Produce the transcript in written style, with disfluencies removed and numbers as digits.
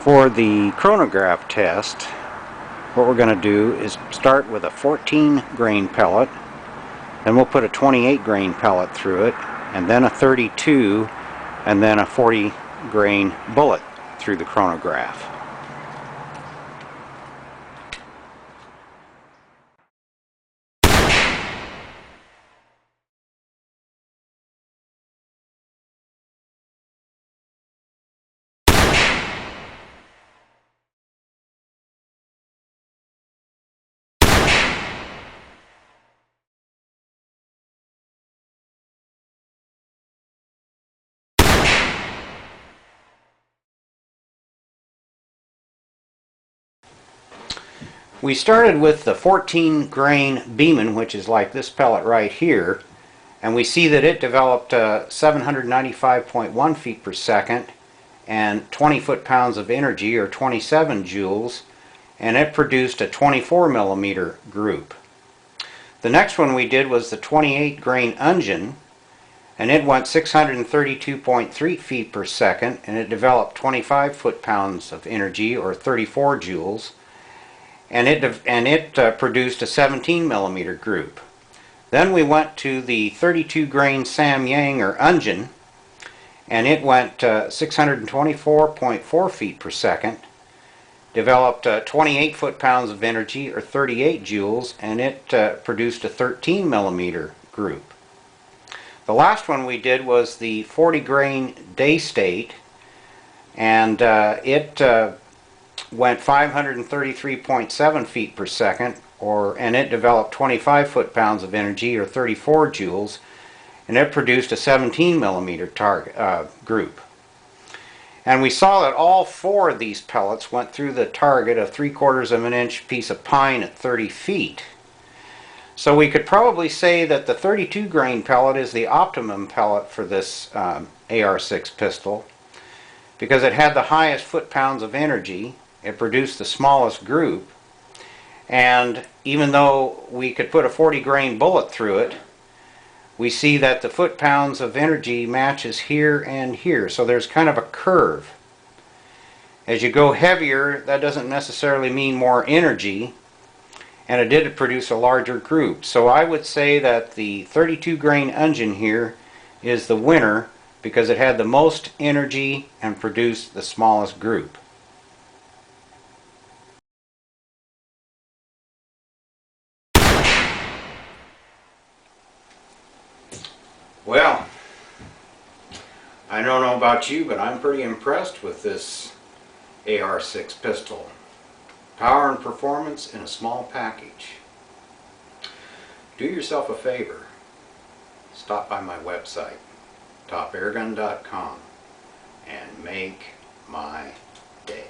For the chronograph test, what we're going to do is start with a 14 grain pellet, then we'll put a 28 grain pellet through it, and then a 32, and then a 40 grain bullet through the chronograph. We started with the 14 grain Beeman, which is like this pellet right here, and we see that it developed 795.1 feet per second and 20 foot-pounds of energy, or 27 joules, and it produced a 24 millimeter group. The next one we did was the 28 grain Ungen, and it went 632.3 feet per second, and it developed 25 foot-pounds of energy, or 34 joules, and it produced a 17 millimeter group. Then we went to the 32 grain Sam Yang, or Ungen, and it went 624.4 feet per second, developed 28 foot-pounds of energy, or 38 joules, and it produced a 13 millimeter group. The last one we did was the 40 grain Daystate, and it went 533.7 feet per second, and it developed 25 foot-pounds of energy, or 34 joules, and it produced a 17 millimeter group. And we saw that all four of these pellets went through the target of 3/4 of an inch piece of pine at 30 feet. So we could probably say that the 32 grain pellet is the optimum pellet for this AR6 pistol, because it had the highest foot-pounds of energy, it produced the smallest group, and even though we could put a 40 grain bullet through it, we see that the foot-pounds of energy matches here and here, so there's kind of a curve. As you go heavier, that doesn't necessarily mean more energy, and it did produce a larger group. So I would say that the 32 grain Ungen here is the winner, because it had the most energy and produced the smallest group. Well, I don't know about you, but I'm pretty impressed with this AR6 pistol. Power and performance in a small package. Do yourself a favor. Stop by my website, topairgun.com, and make my day.